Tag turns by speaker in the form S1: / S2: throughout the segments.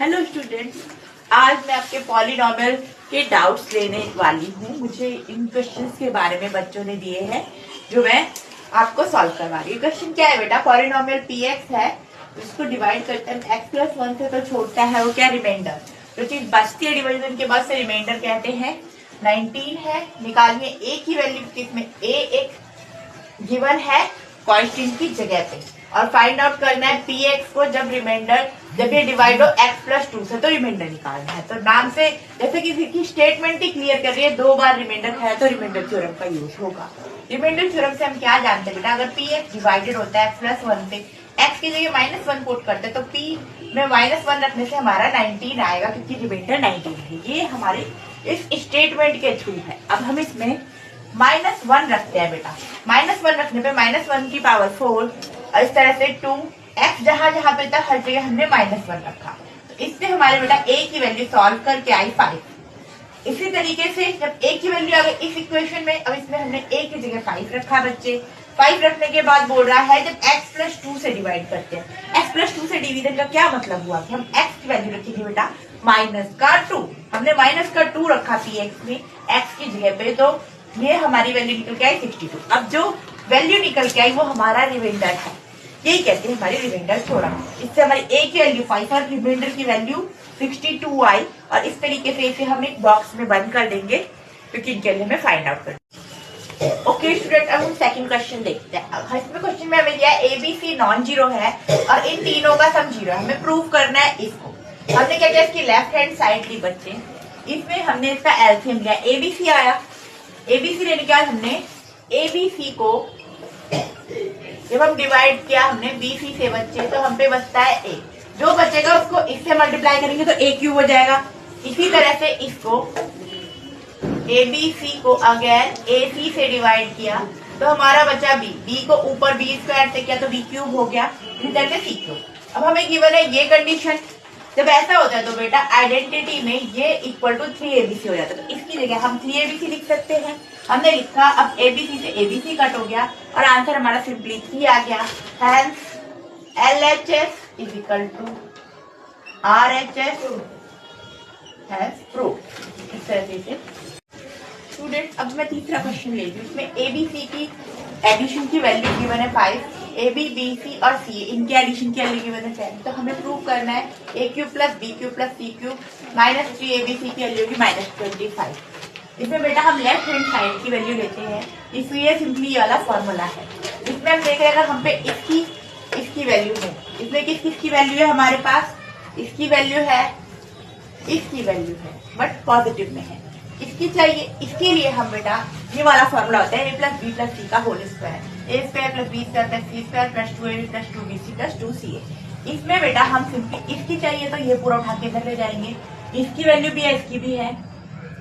S1: Hello students, आज मैं आपके पॉलिनॉमियल के डाउट्स लेने वाली हूँ। मुझे इन क्वेश्चंस के बारे में बच्चों ने दिए हैं जो मैं आपको सॉल्व करवा रही हूँ। क्वेश्चन क्या है बेटा, पॉलिनॉमियल px है, उसको डिवाइड करते हैं x+1 से, तो छोड़ता है वो क्या, रिमाइंडर। जो चीज बचती है डिवीजन के बाद से रिमाइंडर कहते हैं। 19 है, निकालिए a की वैल्यू, किसमें a एक गिवन है कांस्टेंट की जगह पे, और फाइंड आउट करना है px को जब रिमाइंडर, जब ये डिवाइड हो x+2 से, तो रिमाइंडर निकालना है। तो नाम से जैसे किसी की स्टेटमेंट ही क्लियर कर रही है, 2 बार रिमाइंडर है तो रिमाइंडर थ्योरम का यूज होगा। रिमाइंडर थ्योरम से हम क्या जानते हैं बेटा, अगर px डिवाइडेड होता है x+1 से, x की जगह -1 पुट करते हैं, तो p में -1 रखने से हमारा 19 आएगा, क्योंकि रिमाइंडर 19 है। ये हमारे इस स्टेटमेंट के थ्रू है। अब हम इसमें -1 रखते हैं बेटा, -1 रखने पे -1 की पावर 4, और इस तरह से 2, x जहां जहां पे था हर जगह हमने -1 रखा। तो इससे हमारे बेटा a की वैल्यू सॉल्व करके आई 5। इसी तरीके से जब a की वैल्यू आ गई इस इक्वेशन में, अब इसमें हमने a की जगह 5 रखा बच्चे। 5 रखने के बाद बोल रहा है जब x+2 से डिवाइड करते हैं, x+2 से डिवीजन का क्या मतलब हुआ कि हम x की वैल्यू रखेंगे बेटा -2। हमने -2 रखा px में x की जगह पे, तो ये हमारी वैल्यू निकल के आई 62। अब जो वैल्यू निकल के आई वो हमारा रिमाइंडर है, यही कहते हैं हमारी रिमाइंडर थ्योरम। इससे हमारी a की वैल्यू 5 और रिमाइंडर की वैल्यू 62 आई, और इस तरीके से इसे हम एक बॉक्स में बंद कर देंगे, क्योंकि इनके लिए हमें फाइंड आउट करना। ओके स्टूडेंट, अब हम सेकंड क्वेश्चन देखते हैं। इसमें क्वेश्चन में हमें दिया है ABC नॉन जीरो है और इन तीनों का सम जीरो है, हमें प्रूव करना है इसको। हमने क्या किया, इसकी लेफ्ट हैंड साइड ली बच्चे, इसमें हमने इसका एलसीएम लिया, ABC आया। ABC लेने के बाद हमने ABC को जब हम डिवाइड किया हमने BC से बच्चे, तो हम पे बचता है A। जो बचेगा उसको इससे मल्टीप्लाई करेंगे तो A³ हो जाएगा। इसी तरह से इसको ABC को अगेन AC से डिवाइड किया तो हमारा बचा B को ऊपर B² से किया तो B³ हो गया। इसी तरह से C³। अब हमें गिवन है ये कंडीशन, जब ऐसा होता है तो बेटा आइडेंटिटी में ये इक्वल टू 3ABC हो जाता है, तो इसकी जगह हम 3ABC लिख सकते हैं। हमने लिखा, अब ABC से ABC कट हो गया और आंसर हमारा सिंपली 3 आ गया। Hence LHS is equal to RHS, hence proof. इस तरह से स्टूडेंट, अब मैं तीसरा क्वेश्चन ले रही हूँ। इसमें ABC की एडिशन की वैल्यू गिवन है 5, AB, BC और C इनके एडिशन की वैल्यू गिवन है 10। तो हमें प्रूव करना है A³ + B³ + C³ -3ABC की वैल्यू की -25। इसमें बेटा हम लेफ्ट हैंड साइड की वैल्यू लेते हैं, इसलिए सिंपली ये वाला फॉर्मूला है। इसमें हम देख रहे हैं अगर हम पे इसकी वैल्यू है, इसमें किसकी वैल्यू है हमारे पास, इसकी वैल्यू है, इसकी वैल्यू है, बट पॉजिटिव में है, इसकी चाहिए। इसके लिए हम बेटा ये वाला फॉर्मूला होता है A + B + C का whole square, A² + B² + C² + 2AB + 2BC + 2CA। इसमें बेटा हम सिंपली इसकी चाहिए तो ये पूरा उठा के इधर ले जाएंगे। इसकी वैल्यू भी है, इसकी भी है।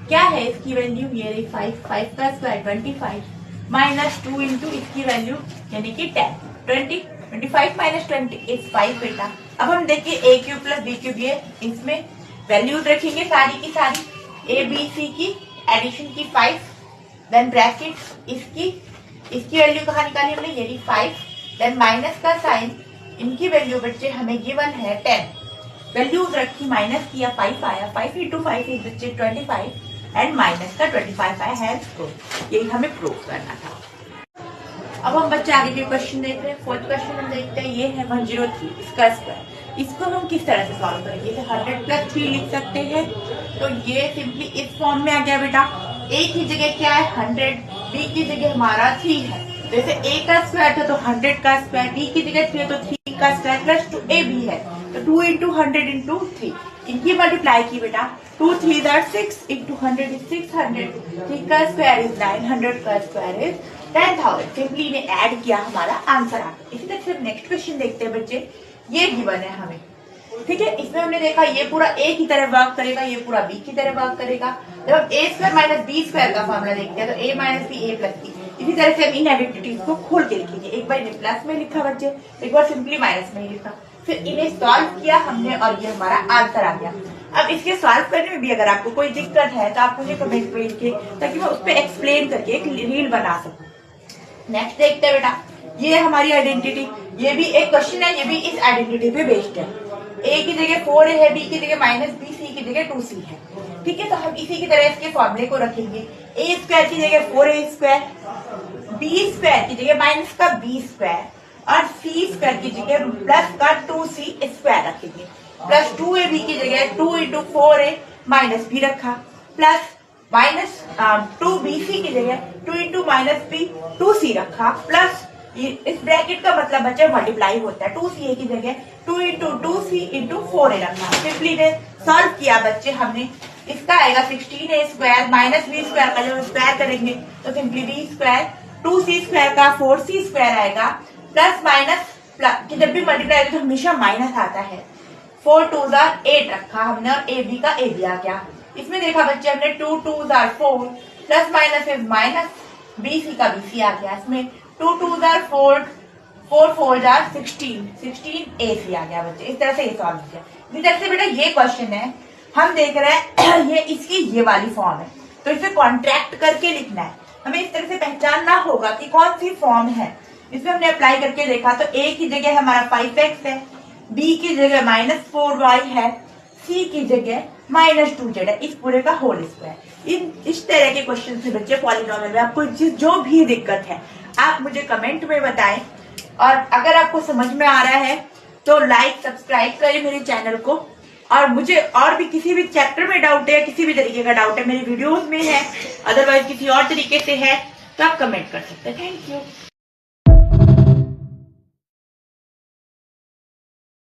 S1: क्या है इसकी वैल्यू, ये रही 5 का स्क्वायर 25 -2 इंटू इसकी वैल्यू यानी कि 10, 25 - 20 इज 5 बेटा। अब हम देखिए A³ + B³, ये इसमें वैल्यूज रखेंगे सारी की सारी, ABC की एडिशन की 5, देन ब्रैकेट इसकी वैल्यू कहाँ निकाली हमने, ये 5, देन माइनस का साइन, इनकी वैल्यू बच्चे हमें गिवन है 10, वैल्यूज रखी, माइनस किया 5 आया, 5 × 5 इज बच्चे 25 एंड माइनस का 25 आया है प्रूफ। यही हमें प्रूफ करना था। अब हम बच्चे आगे के क्वेश्चन देख रहे हैं। फोर्थ क्वेश्चन हम देखते हैं, ये है 103 इसका स्क्वायर। इसको हम किस तरह से सॉल्व करेंगे, इसे 100 + 3 लिख सकते हैं, तो ये सिंपली इस फॉर्म में आ गया बेटा। A की जगह क्या है 100, B की जगह हमारा 3 है, जैसे A का स्क्वायर था तो 100 का स्क्वायर, B की जगह 3 है तो 3 का स्क्वायर + 2AB है, तो 2 × 100 × 3, इनकी मल्टीप्लाई की बेटा, 2 × 3 = 6 × 100 is 600, 3 का स्क्वायर इज 900 का स्क्वायर इज 10,000। सिंपली इन्हें ऐड किया, हमारा आंसर आ गया। इसी तरह से नेक्स्ट क्वेश्चन देखते हैं बच्चे। ये गिवन है हमें, ठीक है। इसमें हमने देखा ये पूरा A की तरह वर्क करेगा, ये पूरा B की तरह वर्क करेगा। जब हम A² - B² का फॉर्मूला देखते हैं तो A - B A + C। इसी तरह से हम इन आइडेंटिटीज को खोल के लिखेंगे। एक बार इन्हें प्लस में लिखा बच्चे, एक बार सिंपली माइनस में लिखा, फिर इन्हें सॉल्व किया हमने और ये हमारा आंसर आ गया। अब इसके सॉल्व करने में भी अगर आपको कोई दिक्कत है तो आप मुझे कमेंट में लिखिए, ताकि मैं उस पर एक्सप्लेन करके एक रील बना सकूं। नेक्स्ट देखते हैं बेटा, ये हमारी आइडेंटिटी, ये भी एक क्वेश्चन है, ये भी इस आइडेंटिटी पे बेस्ड है। ए की जगह 4a है, बी की जगह -b, सी की जगह 2c है। ठीक है, तो हम इसी की तरह इसके फॉर्मूले को रखेंगे। ए स्क्वायर की जगह 4a स्क्वायर, बी स्क्वायर की जगह माइनस का b स्क्वायर और सी स्क्वायर की जगह प्लस का 2c स्क्वायर रखेंगे। प्लस 2ab की जगह 2 इंटू 4a माइनस b रखा, प्लस माइनस 2bc की जगह 2 इंटू -b 2c रखा, प्लस इस ब्रैकेट का मतलब बच्चे मल्टीप्लाई होता है, 2ca की जगह 2 इंटू 2c इंटू 4a रखा। सिंपली ने सॉल्व किया बच्चे हमने, इसका आएगा 16a square minus b square का जब स्क्वायर करेंगे तो simply b square, 2c square का 4c स्क्वायर आएगा, प्लस माइनस जब भी मल्टीप्लाई तो हमेशा माइनस आता है। 4 2s 8 रखा हमने और ab का ab आ गया। इसमें देखा बच्चे हमने 2 2s 4 plus minus is minus, bc का bc आ गया। इसमें 2 2s 4 4 4s 16 16ac आ गया बच्चे। इस तरह से ये सॉल्व किया। इस तरह से बेटा ये क्वेश्चन है, हम देख रहे हैं ये इसकी ये वाली फॉर्म है, तो इसे कॉन्ट्रैक्ट करके लिखना है। हमें इस तरह से पहचानना होगा कि कौन सी फॉर्म है। इसमें हमने अप्लाई करके देखा तो a की जगह हमारा 5x है, b की जगह -4y है, c की जगह -2z है, इस पूरे का होल स्क्वायर। इस तरह के क्वेश्चन से बच्चे पॉलिनोमियल में आपको जो भी दिक्कत है आप मुझे कमेंट में बताएं, और अगर आपको समझ में आ रहा है तो लाइक सब्सक्राइब करें मेरे चैनल को। और मुझे और भी किसी भी चैप्टर में डाउट है, किसी भी तरीके का डाउट है मेरी वीडियोस में है, अदरवाइज किसी और तरीके से है तो आप कमेंट कर सकते हैं। Thank you.